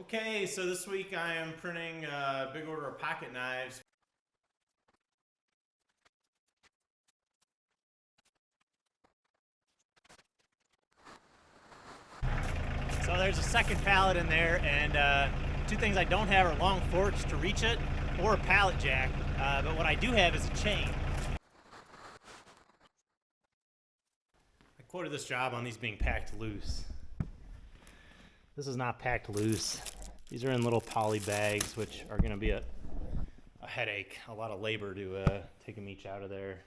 Okay, so this week I am printing a big order of pocket knives. So there's a second pallet in there, and two things I don't have are long forks to reach it or a pallet jack, but what I do have is a chain. I quoted this job on these being packed loose. This is not packed loose. These are in little poly bags, which are going to be a headache, a lot of labor to take them each out of there.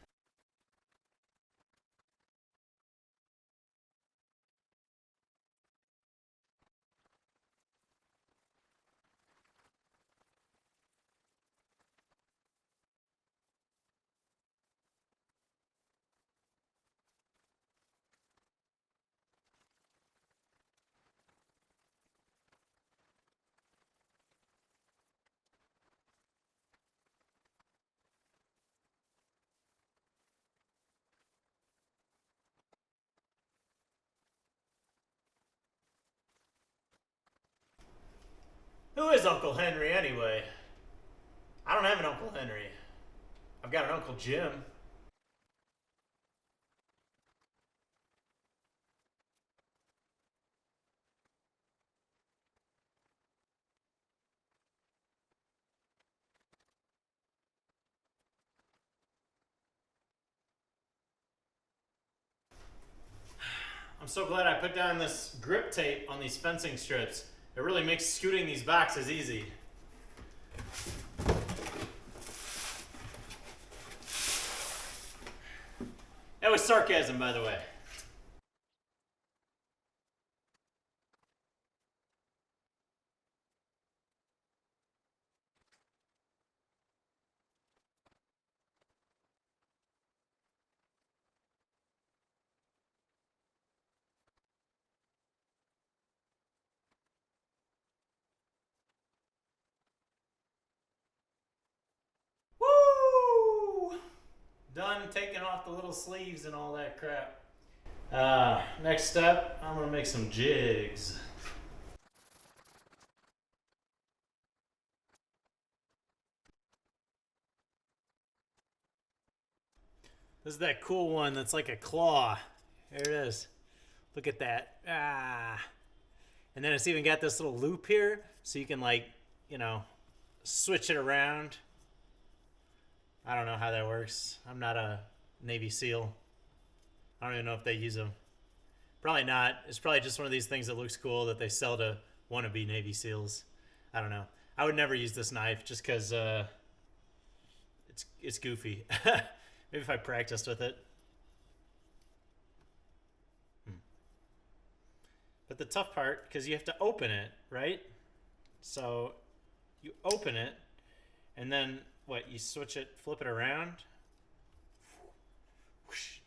Who is Uncle Henry anyway? I don't have an Uncle Henry. I've got an Uncle Jim. I'm so glad I put down this grip tape on these fencing strips. It really makes scooting these boxes easy. That was sarcasm, by the way. Woo! Done taking off the little sleeves and all that crap. Next step, I'm gonna make some jigs. This is that cool one that's like a claw. There it is. Look at that. And then it's even got this little loop here, so you can switch it around. I don't know how that works. I'm not a Navy SEAL. I don't even know if they use them. Probably not. It's probably just one of these things that looks cool that they sell to wannabe Navy SEALs. I don't know. I would never use this knife just because it's goofy. Maybe if I practiced with it. But the tough part, because you have to open it, right? So you open it, and then what? You switch it, flip it around. Whoosh.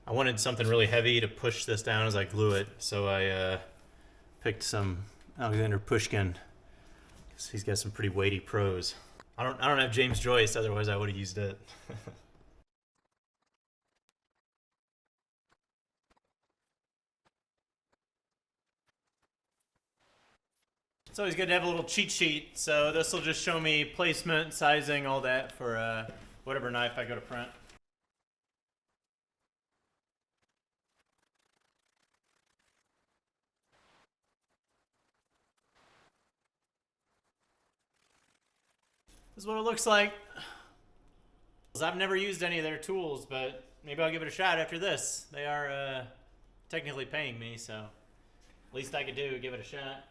I wanted something really heavy to push this down as I glue it, so I picked some Alexander Pushkin, because he's got some pretty weighty pros. I don't have James Joyce, otherwise I would have used it. It's always good to have a little cheat sheet, so this will just show me placement, sizing, all that for whatever knife I go to print. This is what it looks like. I've never used any of their tools, but maybe I'll give it a shot after this. They are technically paying me, so least I could do, give it a shot.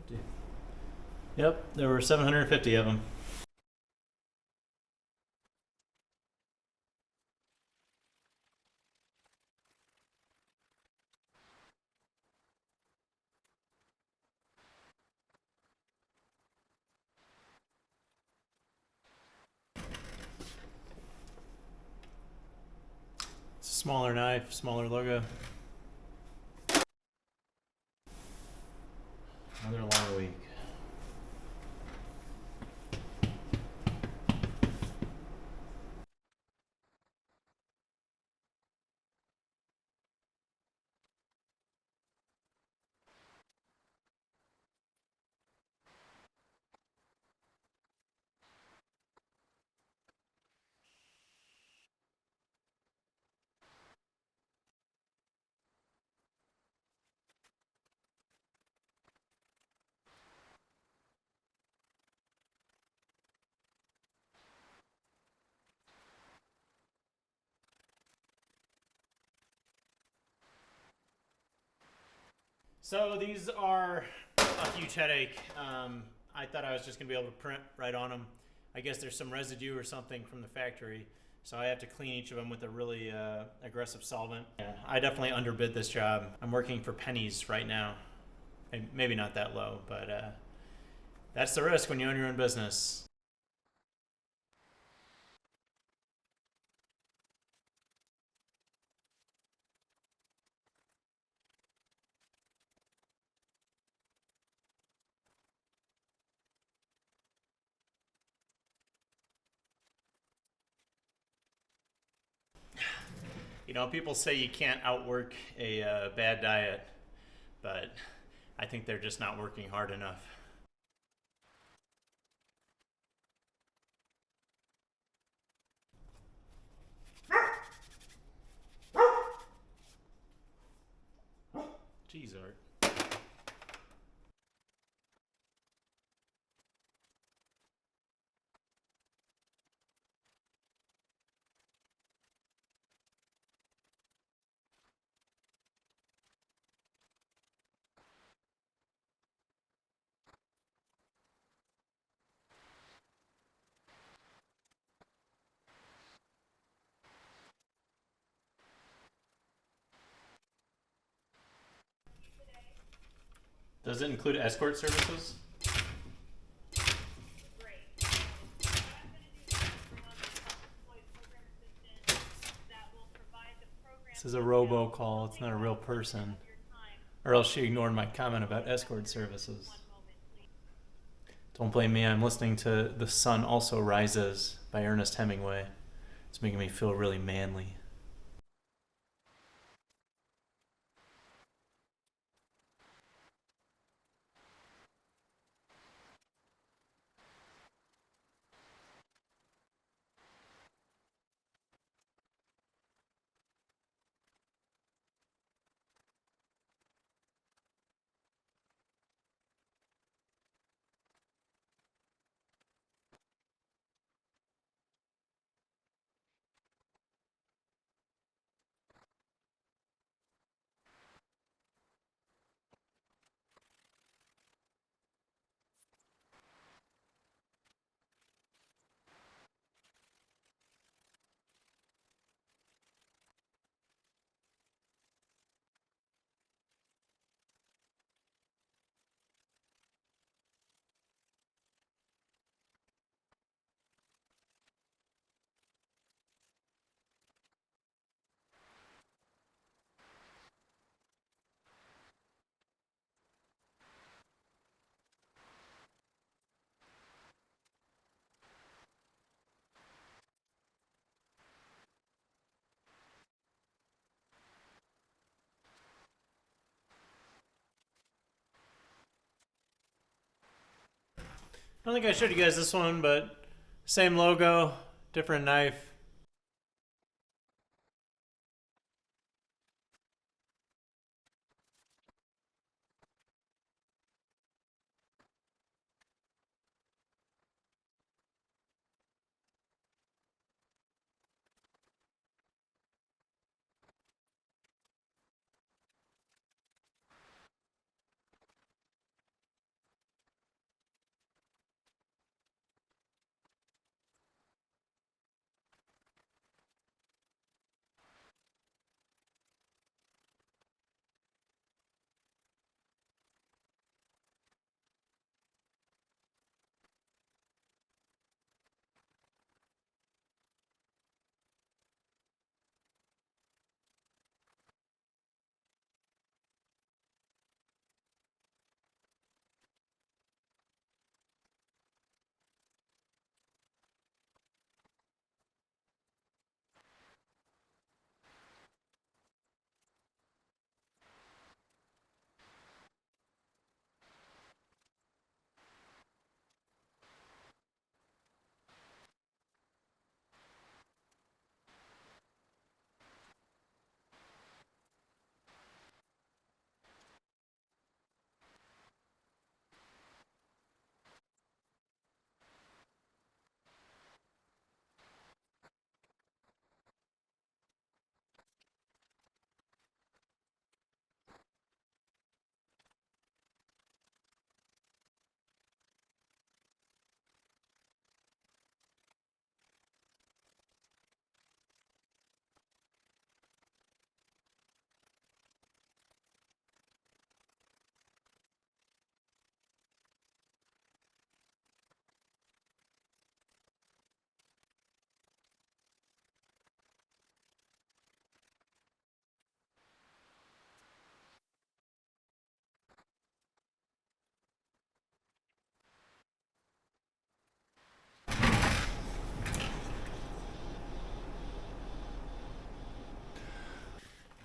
750. Yep, there were 750 of them. It's a smaller knife, smaller logo. Another long week. So these are a huge headache. I thought I was just gonna be able to print right on them. I guess there's some residue or something from the factory, so I have to clean each of them with a really aggressive solvent. Yeah, I definitely underbid this job. I'm working for pennies right now. Maybe not that low, but that's the risk when you own your own business. You know, people say you can't outwork a bad diet, but I think they're just not working hard enough. Jeez, Art. Does it include escort services? This is a robocall, it's not a real person. Or else she ignored my comment about escort services. Don't blame me, I'm listening to The Sun Also Rises by Ernest Hemingway. It's making me feel really manly. I don't think I showed you guys this one, but same logo, different knife.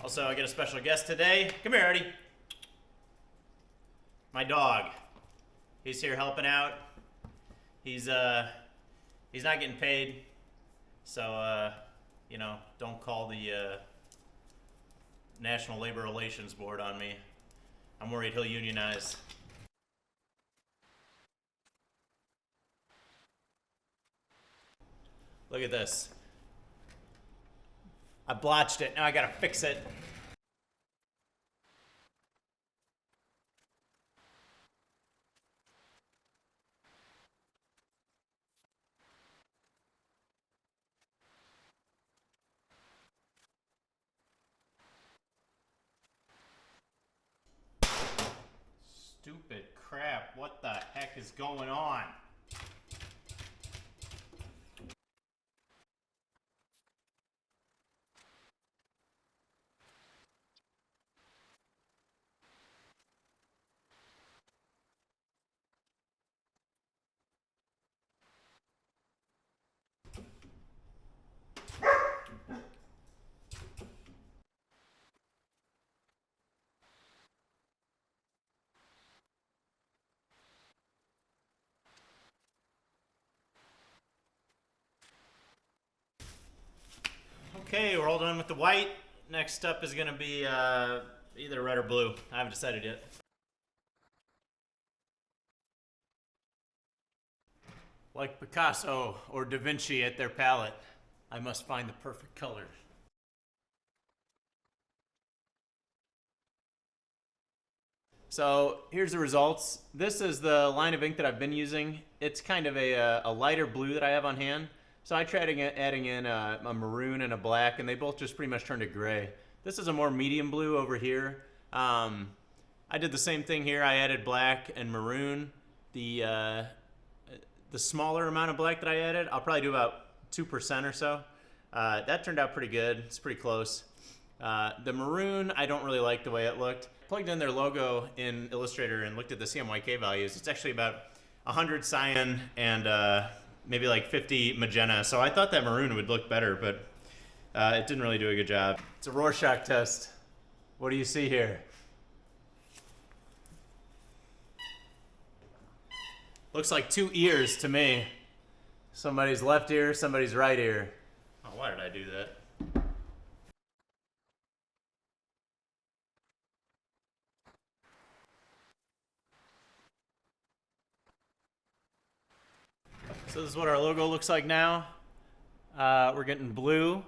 Also, I get a special guest today. Come here, Eddie. My dog. He's here helping out. He's not getting paid, so don't call the National Labor Relations Board on me. I'm worried he'll unionize. Look at this. I blotched it. Now I gotta fix it. Stupid crap. What the heck is going on? Okay, we're all done with the white. Next up is gonna be either red or blue. I haven't decided yet. Like Picasso or Da Vinci at their palette, I must find the perfect color. So here's the results. This is the line of ink that I've been using. It's kind of a lighter blue that I have on hand. So I tried adding in a maroon and a black, and they both just pretty much turned to gray. This is a more medium blue over here. I did the same thing here. I added black and maroon. The smaller amount of black that I added, I'll probably do about 2% or so. That turned out pretty good. It's pretty close. The maroon, I don't really like the way it looked. Plugged in their logo in Illustrator and looked at the CMYK values. It's actually about 100 cyan and maybe like 50 magenta. So I thought that maroon would look better, but it didn't really do a good job. It's a Rorschach test. What do you see here? Looks like two ears to me. Somebody's left ear, somebody's right ear. Oh, why did I do that? So this is what our logo looks like now. We're getting blue.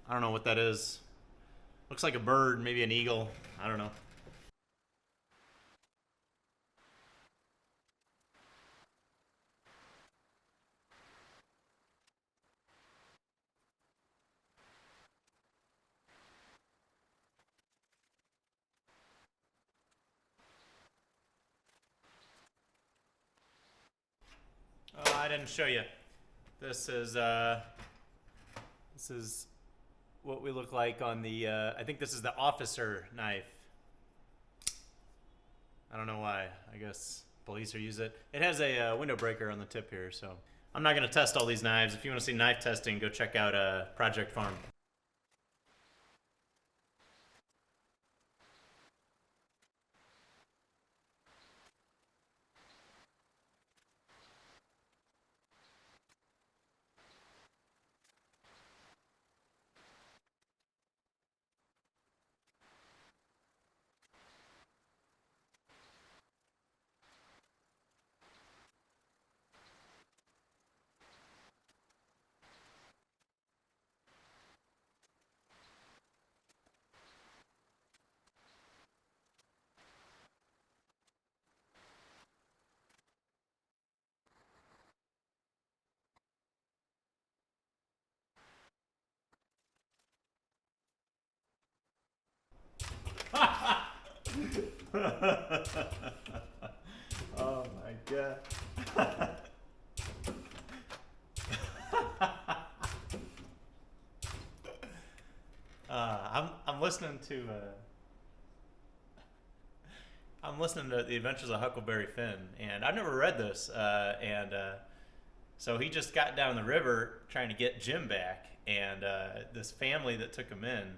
I don't know what that is. Looks like a bird, maybe an eagle. I don't know. Oh, I didn't show you. This is what we look like on the. I think this is the officer knife. I don't know why. I guess police use it. It has a window breaker on the tip here, so I'm not going to test all these knives. If you want to see knife testing, go check out Project Farm. Oh my god. I'm listening to The Adventures of Huckleberry Finn, and I've never read this, so he just got down the river trying to get Jim back, and this family that took him in,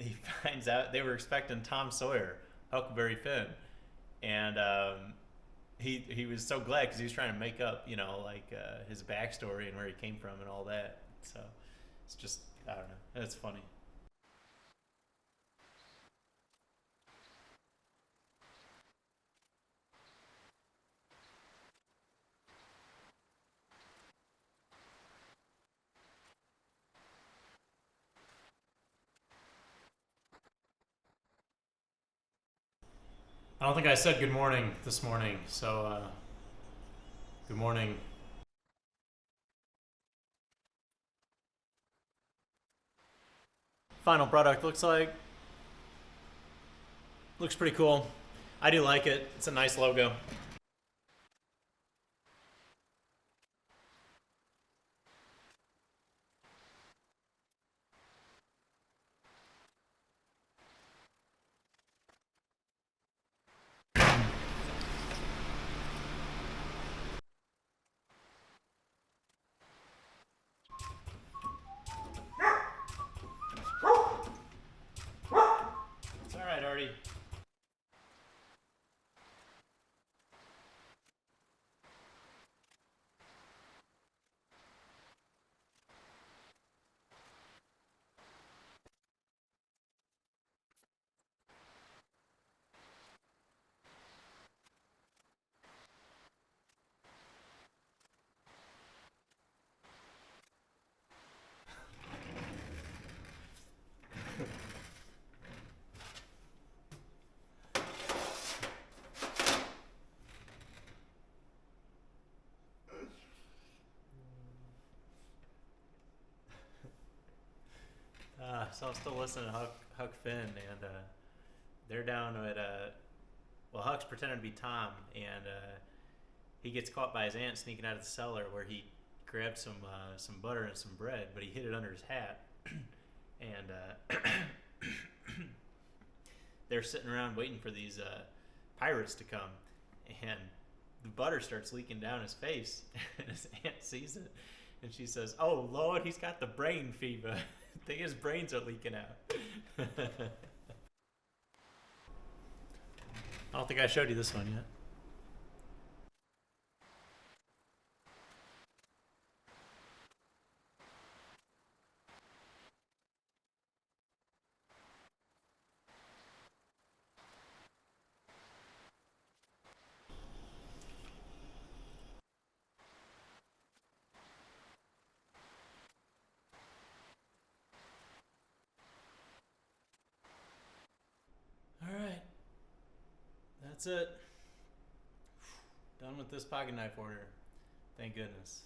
he finds out they were expecting Tom Sawyer, Huckleberry Finn, and he was so glad because he was trying to make up, you know, like his backstory and where he came from and all that. So it's just, I don't know, it's funny. I don't think I said good morning this morning, so good morning. Final product looks pretty cool. I do like it. It's a nice logo. It's all right, Artie. So I'm still listening to Huck Finn, and they're down at well, Huck's pretending to be Tom, and he gets caught by his aunt sneaking out of the cellar where he grabbed some butter and some bread, but he hid it under his hat, and they're sitting around waiting for these pirates to come, and the butter starts leaking down his face, and his aunt sees it, and she says, "Oh Lord, he's got the brain fever. I think his brains are leaking out." I don't think I showed you this one yet. All right, that's it. Done with this pocket knife order. Thank goodness.